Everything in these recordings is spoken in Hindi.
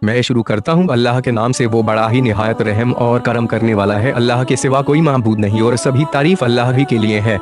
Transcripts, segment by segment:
मैं शुरू करता हूँ अल्लाह के नाम से, वो बड़ा ही निहायत रहम और करम करने वाला है। अल्लाह के सिवा कोई माबूद नहीं और सभी तारीफ अल्लाह ही के लिए है।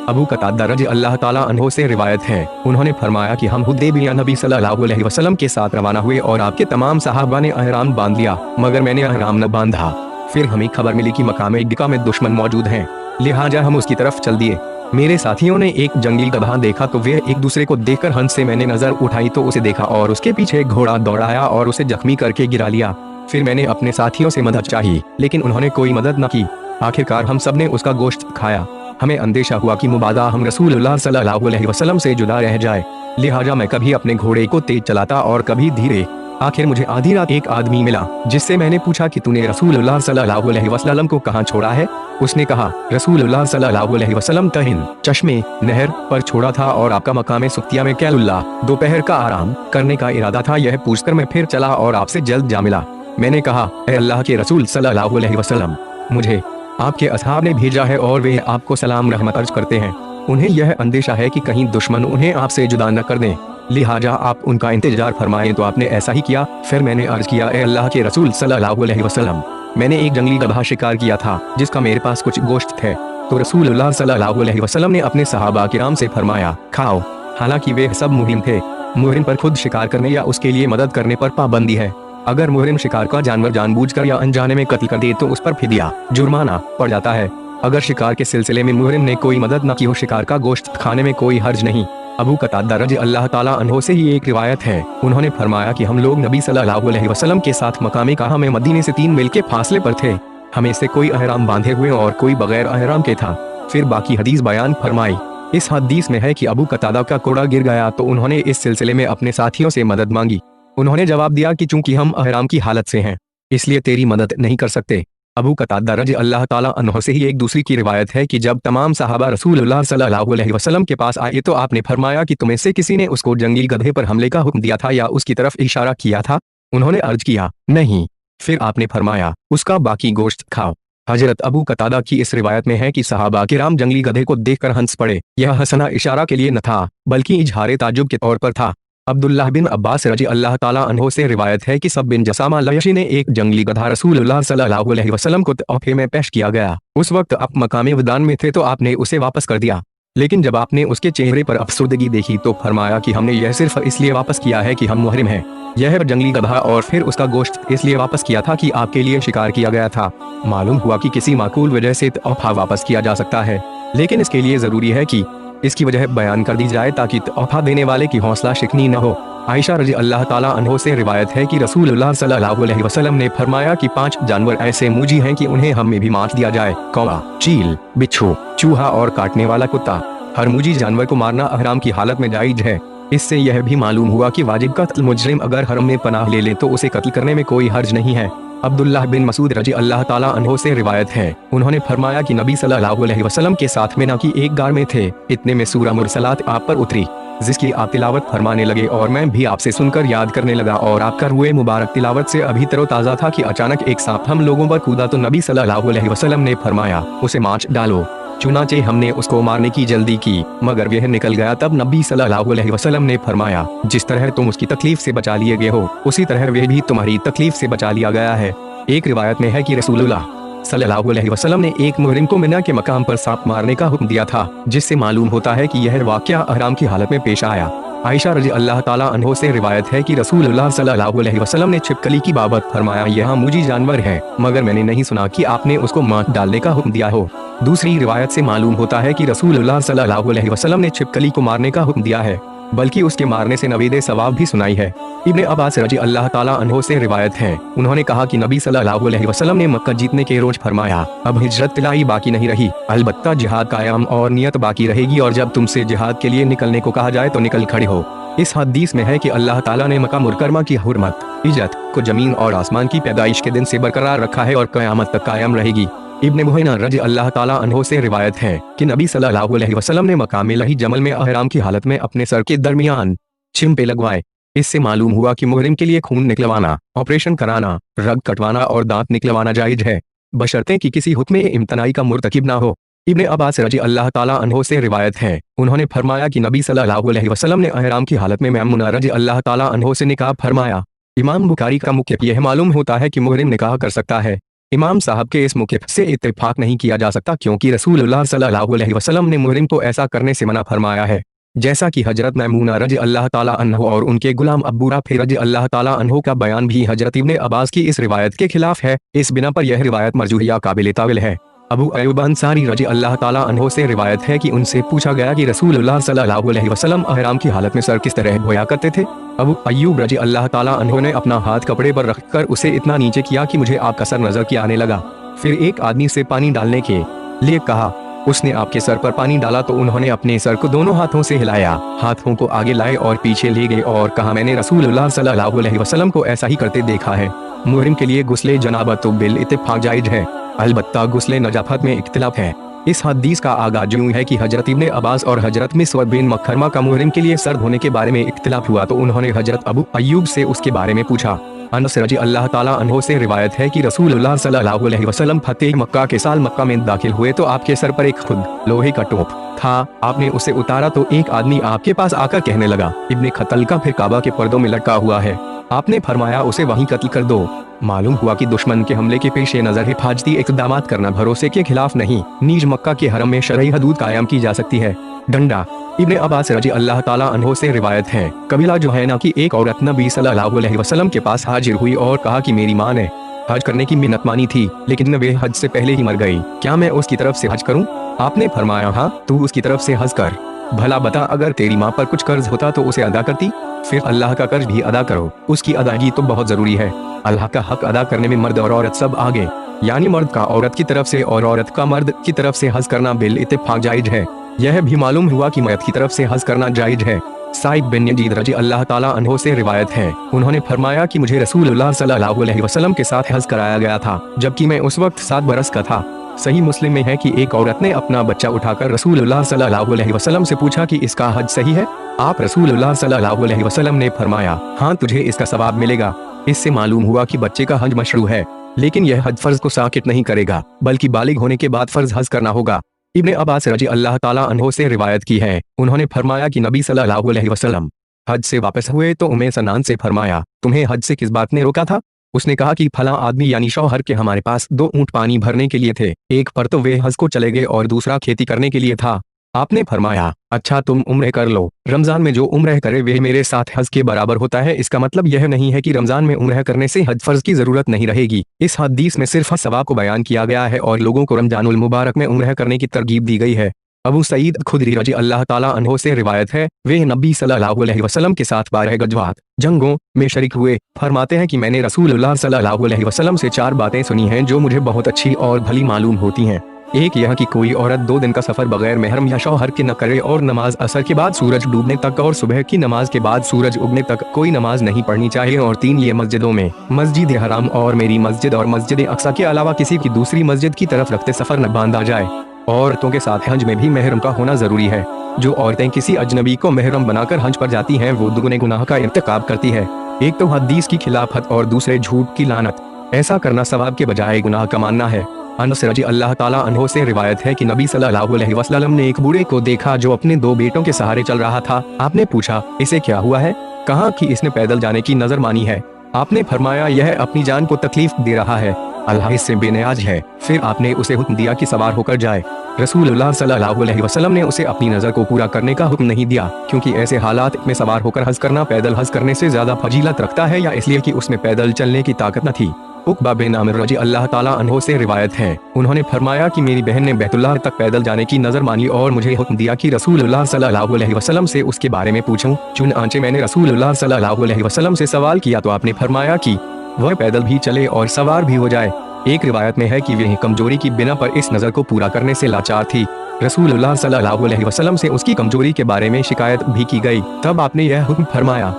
अबू कतादा रज़ी अल्लाह ताला अन्हो से रिवायत है, उन्होंने फरमाया कि हम हुदैबिया नबी सल्लल्लाहु अलैहि वसल्लम के साथ रवाना हुए और आपके तमाम सहाबा ने अहराम बांध लिया, मगर मैंने अहराम न बांधा। फिर हमें खबर मिली कि मकाम इक्का में दुश्मन मौजूद हैं, लिहाजा हम उसकी तरफ चल दिए। मेरे साथियों ने एक जंगली गधा देखा तो वे एक दूसरे को देखकर हंस से मैंने नजर उठाई तो उसे देखा और उसके पीछे एक घोड़ा दौड़ाया और उसे जख्मी करके गिरा लिया। फिर मैंने अपने साथियों से मदद चाही, लेकिन उन्होंने कोई मदद न की। आखिरकार हम सब ने उसका गोश्त खाया। हमें अंदेशा हुआ कि मुबादा हम रसूलुल्लाह सल्लल्लाहु अलैहि वसल्लम से जुदा रह जाए, लिहाजा मैं कभी अपने घोड़े को तेज चलाता और कभी धीरे। आखिर मुझे आधी रात एक आदमी मिला, जिससे मैंने पूछा कि तूने रसूलुल्लाह सल्लल्लाहु अलैहि वसल्लम को कहाँ छोड़ा है। उसने कहा, रसूलुल्लाह सल्लल्लाहु अलैहि वसल्लम तहिन चश्मे नहर पर छोड़ा था और आपका मकाम सुक्तिया में कैलुल्लाह दोपहर का आराम करने का इरादा था। यह पूछकर मैं फिर चला और आपसे जल्द जा मिला। मैंने कहा, ए अल्लाह के रसूल सल्लल्लाहु अलैहि वसल्लम, मुझे आपके असहाब ने भेजा है और वे आपको सलाम रहमत अर्ज करते हैं। उन्हें यह अंदेशा है कि कहीं दुश्मन उन्हें आपसे जुदा न कर दें, लिहाजा आप उनका इंतजार फरमाएं। तो आपने ऐसा ही किया। फिर मैंने अर्ज किया, ए अल्लाह के रसूल सल्लल्लाहु अलैहि वसल्लम, मैंने एक जंगली गधा शिकार किया था जिसका मेरे पास कुछ गोश्त है। तो रसूलुल्लाह सल्लल्लाहु अलैहि वसल्लम ने अपने सहाबा किराम से फरमाया, खाओ। हालांकि वे सब मुहरिम थे। मुहरिम पर खुद शिकार करने या उसके लिए मदद करने पर पाबंदी है। अगर मुहरिम शिकार का जानवर जानबूझकर या अनजाने में कत्ल कर दे तो उस पर फिदिया जुर्माना पड़ जाता है। अगर शिकार के सिलसिले में मुहरिम ने कोई मदद न की हो, शिकार का गोश्त खाने में कोई हर्ज नहीं। अबू कतादा रज़ी अल्लाह ताला अन्हो से ही एक रिवायत है, उन्होंने फरमाया कि हम लोग नबी सल्लल्लाहु अलैहि वसल्लम के साथ मकाम कहा में मदीने से 3 मील के फासले पर थे। हमें से कोई अहराम बांधे हुए और कोई बगैर अहराम के था। फिर बाकी हदीस बयान फरमाई। इस हदीस में है कि अबू कतादा का कोड़ा गिर गया तो उन्होंने इस सिलसिले में अपने साथियों से मदद मांगी। उन्होंने जवाब दिया कि चूंकि हम अहराम की हालत से हैं, इसलिए तेरी मदद नहीं कर सकते। अबू कतादा रज़ी अल्लाह ताला अन्हो से ही एक दूसरी की रिवायत है कि जब तमाम सहाबा रसूलुल्लाह सल्लल्लाहु अलैहि वसल्लम के पास आए तो आपने फरमाया कि तुम्हें से किसी ने उसको जंगली गधे पर हमले का हुक्म दिया था या उसकी तरफ इशारा किया था। उन्होंने अर्ज किया, नहीं। फिर आपने फरमाया, उसका बाकी गोश्त खाओ। हजरत अबू कतादा की इस रिवायत में है कि सहाबा किराम जंगली गधे को देखकर हंस पड़े। यह हंसना इशारा के लिए न था, बल्कि इजहारे ताज्जुब के तौर पर था। अब्दुल्लाह बिन अब्बास रज़ी अल्लाह ताला अन्हो से रिवायत है कि सब बिन जसामा लयशी ने एक जंगली गधा रसूलुल्लाह सल्लल्लाहु अलैहि वसल्लम को तोहफे में पेश किया गया। उस वक्त आप मकामे वदान में थे तो आपने उसे वापस कर दिया, लेकिन जब आपने उसके चेहरे पर अफसुर्दगी देखी तो फरमाया कि हमने यह सिर्फ इसलिए वापस किया है कि हम मुहरिम हैं। यह जंगली गधा और फिर उसका गोश्त इसलिए वापस किया था कि आपके लिए शिकार किया गया था। मालूम हुआ कि किसी माकूल वजह से तोहफा वापस किया जा सकता है, लेकिन इसके लिए जरूरी है कि इसकी वजह बयान कर दी जाए ताकि तोहफा देने वाले की हौसला शिकनी न हो। आयशा रज़ी अल्लाह ताला अन्हो से रिवायत है कि रसूलुल्लाह सल्लल्लाहु अलैहि वसल्लम ने फरमाया कि 5 जानवर ऐसे मूजी हैं कि उन्हें हम में भी मार दिया जाए, कौवा, चील, बिच्छू, चूहा और काटने वाला कुत्ता। हर मूजी जानवर को मारना अहराम की हालत में जायज है। इससे यह भी मालूम हुआ कि वाजिब कत्ल मुजरिम अगर हरम में पनाह ले ले तो उसे कत्ल करने में कोई हर्ज नहीं है। अब्दुल्लाह बिन मसूद रज़ी अल्लाह ताला अन्हो से रिवायत है, उन्होंने फरमाया कि नबी सल्लल्लाहु अलैहि वसल्लम के साथ मिना की एक गार में थे। इतने में सूरह मुरसलात आप पर उतरी, जिसकी आप तिलावत फरमाने लगे और मैं भी आपसे सुनकर याद करने लगा और आपका रुए मुबारक तिलावत से अभी तरोताजा था कि अचानक एक सांप हम लोगों पर कूदा तो नबी सल्लल्लाहु अलैहि वसल्लम ने फरमाया, उसे मार डालो। चुनाचे हमने उसको मारने की जल्दी की, मगर वह निकल गया। तब नबी सल्लल्लाहु अलैहि वसल्लम ने फरमाया, जिस तरह तुम उसकी तकलीफ से बचा लिए गए हो, उसी तरह वह भी तुम्हारी तकलीफ से बचा लिया गया है। एक रिवायत में है कि रसूलुल्लाह सल्लल्लाहु अलैहि वसल्लम ने एक मुहरिम को मिना के मकाम पर सांप मारने का हुक्म दिया था, जिससे मालूम होता है कि यह वाकया अहराम की हालत में पेश आया। आयशा रज़ी अल्लाह ताला अन्हो से रिवायत है कि रसूलुल्लाह सल्लल्लाहु अलैहि वसल्लम ने छिपकली की बाबत फरमाया, यह मूजी जानवर है, मगर मैंने नहीं सुना कि आपने उसको मार डालने का हुक्म दिया हो। दूसरी रिवायत से मालूम होता है कि रसूलुल्लाह सल्लल्लाहु अलैहि वसल्लम ने छिपकली को मारने का हुक्म दिया है, बल्कि उसके मारने से नवीदे सवाब भी सुनाई है। इब्ने अब्बास रज़ी अल्लाह ताला अन्हो से रिवायत है, उन्होंने कहा कि नबी सल्लल्लाहु अलैहि वसल्लम ने मक्का जीतने के रोज फरमाया, अब हिजरत तिलाई बाकी नहीं रही, अलबत्ता जिहाद कायम और नियत बाकी रहेगी, और जब तुमसे जिहाद के लिए निकलने को कहा जाए तो निकल खड़े हो। इस हदीस में है कि अल्लाह ताला ने मक्का मुकर्रमा की हुर्मत, इज्जत को जमीन और आसमान की पैदाइश के दिन से बरकरार रखा है और क़यामत तक कायम रहेगी। इब्ने बुहैना रज़ी अल्लाह ताला अन्हो से रिवायत है कि नबी सल्लल्लाहु अलैहि वसल्लम ने मकाम लही जमल में अहराम की हालत में अपने सर के दरमियान चिमटे लगवाए। इससे मालूम हुआ कि मुहरिम के लिए खून निकलवाना, ऑपरेशन कराना, रग कटवाना और दांत निकलवाना जायज है, बशर्ते कि किसी हुक्म इम्तनाई का मुर्तकिब ना हो। इब्ने अब्बास रजी अल्लाह ताला अन्हो से रिवायत है, उन्होंने फरमाया कि नबी सल्लल्लाहु अलैहि वसल्लम ने अहराम की हालत में मैमुना रजी अल्लाह ताला अन्हो से निकाह फरमाया। इमाम बुखारी का मुख्य यह मालूम होता है कि मुहरिम निकाह कर सकता है। इमाम साहब के इस मुख्य से इत्तेफाक नहीं किया जा सकता, क्योंकि रसूलुल्लाह सल्लल्लाहु अलैहि वसल्लम ने मुहरिम को ऐसा करने से मना फरमाया है। जैसा कि हजरत मैमूना रजी अल्लाह ताला अन्हो और उनके गुलाम अब्बू राफी रजी अल्लाह ताला अन्हो का बयान भी हजरत इब्ने अब्बास की इस रिवायत के खिलाफ है। इस बिना पर यह रिवायत मरजूह या काबिल ताविल है। अबू अय्यूब अंसारी रजी अल्लाह ताला अन्हो से रिवायत है कि उनसे पूछा गया कि रसूलुल्लाह सल्लल्लाहु अलैहि वसल्लम अहराम की हालत में सर किस तरह धोया करते थे। अबू अय्यूब रजी अल्लाह ताला अन्हो ने अपना हाथ कपड़े पर रखकर उसे इतना नीचे किया कि मुझे आपका सर नजर की आने लगा। फिर एक आदमी से पानी डालने के लिए कहा, उसने आपके सर पर पानी डाला तो उन्होंने अपने सर को दोनों हाथों से हिलाया, हाथों को आगे लाए और पीछे ले गए और कहा, मैंने रसूलुल्लाह सल्लल्लाहु अलैहि वसल्लम को ऐसा ही करते देखा है। मुहरिम के लिए गुस्ले जनाबत तो बिल इत्तेफाक जायज है, अलबत्ता गुस्ले नजाफत में इख्तिलाफ है। इस हदीस का आगाज यूं है कि हजरत इब्ने अब्बास और हजरत मिस्वर बिन मखरमा का मुहरिम के लिए सर धोने के बारे में इख्तिलाफ हुआ तो उन्होंने हजरत अबू अय्यूब से उसके बारे में पूछा। अनस रजी अल्लाह ताला अन्हो से रिवायत है कि रसूलुल्लाह सल्लल्लाहु अलैहि वसल्लम फतेह मक्का के साल मक्का में दाखिल हुए तो आपके सर पर एक खुद लोहे का टोप था। आपने उसे उतारा तो एक आदमी आपके पास आकर कहने लगा, इब्ने खतल का फिर काबा के पर्दों में लटका हुआ है। आपने फरमाया, उसे वहीं कत्ल कर दो। मालूम हुआ कि दुश्मन के हमले के पेश नजर हिफाजती इक़दामात करना भरोसे के खिलाफ नहीं, नीज मक्का के हरम में शरई हदूद कायम की जा सकती है। डंडा। इब्ने अब्बास रजी अल्लाह ताला अन्हो से रिवायत है, कबीला जुहैना की एक औरत नबी सल्लल्लाहु अलैहि वसल्लम के पास हाजिर हुई और कहा कि मेरी माँ ने हज करने की मिन्नत मानी थी, लेकिन वे हज से पहले ही मर गई, क्या मैं उसकी तरफ से हज करूं? आपने फरमाया, हाँ, तू उसकी तरफ से हज कर। भला बता, अगर तेरी माँ पर कुछ कर्ज होता तो उसे अदा करती? फिर अल्लाह का कर्ज भी अदा करो, उसकी अदायगी तो बहुत जरूरी है। अल्लाह का हक अदा करने में मर्द और औरत सब आगे, यानी मर्द का औरत की तरफ से और औरत का मर्द की तरफ से हज करना बिल इत्तेफाक जायज है। यह भी मालूम हुआ कि मर्द की तरफ से हज करना जायज है। साइद बिन यजीद रजी अल्लाह ताला अन्हो से रिवायत है, उन्होंने फरमाया कि मुझे रसूलुल्लाह सल्लल्लाहु अलैहि वसल्लम के साथ हज कराया गया था, जबकि मैं उस वक्त 7 बरस का था। सही मुस्लिम में है कि एक औरत ने अपना बच्चा उठाकर रसूलुल्लाह सल्लल्लाहु अलैहि वसल्लम से पूछा कि इसका हज सही है? आप रसूलुल्लाह सल्लल्लाहु अलैहि वसल्लम ने फरमाया, हाँ, तुझे इसका सवाब मिलेगा। इससे मालूम हुआ कि बच्चे का हज मशरू है, लेकिन यह हज फर्ज को साकित नहीं करेगा, बल्कि बालिग होने के बाद फर्ज हज करना होगा। इब्ने अब्बास रजी अल्लाह ताला अन्हो से रिवायत की है, उन्होंने फरमाया कि नबी सल्लल्लाहु अलैहि वसल्लम हज से वापस हुए तो उम्मे सनान से फरमाया, तुम्हें हज से किस बात ने रोका था? उसने कहा कि फला आदमी यानी शौहर के हमारे पास 2 ऊंट पानी भरने के लिए थे, एक पर तो वे हज को चले गए और दूसरा खेती करने के लिए था। आपने फरमाया, अच्छा, तुम उम्रे कर लो। रमजान में जो उम्रह करे वह मेरे साथ हज के बराबर होता है। इसका मतलब यह नहीं है कि रमजान में उम्रह करने से हज फर्ज की जरूरत नहीं रहेगी। इस हदीस में सिर्फ सवाब को बयान किया गया है और लोगों को रमजानुल मुबारक में उम्रह करने की तरगीब दी गई है। अबू सईद खुदरी रजी अल्लाह ताला अन्हो से रिवायत है, वे नबी सल्लल्लाहु अलैहि वसल्लम के साथ 12 गज़वात जंगों में शरीक हुए। फरमाते हैं कि मैंने रसूलुल्लाह सल्लल्लाहु अलैहि वसल्लम से 4 बातें सुनी हैं जो मुझे बहुत अच्छी और भली मालूम होती हैं। एक यह कि कोई औरत 2 दिन का सफर बगैर महरम या शौहर के न करे और नमाज असर के बाद सूरज डूबने तक और सुबह की नमाज के बाद सूरज उगने तक कोई नमाज नहीं पढ़नी चाहिए। और 3 ये मस्जिदों में मस्जिद हराम और मेरी मस्जिद और मस्जिद अक्सा के अलावा किसी की दूसरी मस्जिद की तरफ रखते सफर न बांधा जाए। औरतों के साथ हज में भी महरम का होना जरूरी है। जो औरतें किसी अजनबी को महरम बनाकर हज पर जाती हैं वो दुगने गुनाह का इर्तिकाब करती है। एक तो हदीस की खिलाफत और दूसरे झूठ की लानत। ऐसा करना सवाब के बजाय गुनाह का मानना है। अनस रजी अल्लाह ताला अन्हो से रिवायत है कि नबी सल्लल्लाहु अलैहि वसल्लम ने एक बूढ़े को देखा जो अपने 2 बेटों के सहारे चल रहा था। आपने पूछा, इसे क्या हुआ है? कहा कि इसने पैदल जाने की नजर मानी है। आपने फरमाया, यह अपनी जान को तकलीफ दे रहा है, अल्लाह इससे बेनियाज है। फिर आपने उसे हुक्म दिया कि सवार होकर जाए। रसूलुल्लाह सल्लल्लाहु अलैहि वसल्लम ने उसे अपनी नजर को पूरा करने का हुक्म नहीं दिया, क्योंकि ऐसे हालात में सवार होकर हज करना पैदल हज करने से ज्यादा फजीलत रखता है, या इसलिए कि उसमें पैदल चलने की ताकत न थी। उक़बा बिन आमिर रजी अल्लाह ताला अन्हो से रिवायत है, उन्होंने फरमाया कि मेरी बहन ने बैतुल्लाह तक पैदल जाने की नजर मानी और मुझे हुक्म दिया कि रसूलुल्लाह सल्लल्लाहु अलैहि वसल्लम से उसके बारे में पूछूं। चुनांचे मैंने रसूलुल्लाह सल्लल्लाहु अलैहि वसल्लम से सवाल किया तो आपने फरमाया कि वह पैदल भी चले और सवार भी हो जाए। एक रिवायत में है कि वह कमजोरी की बिना पर इस नजर को पूरा करने से लाचार थी। रसूलुल्लाह सल्लल्लाहु अलैहि वसल्लम से उसकी कमजोरी के बारे में शिकायत भी की गई, तब आपने यह हुक्म फरमाया।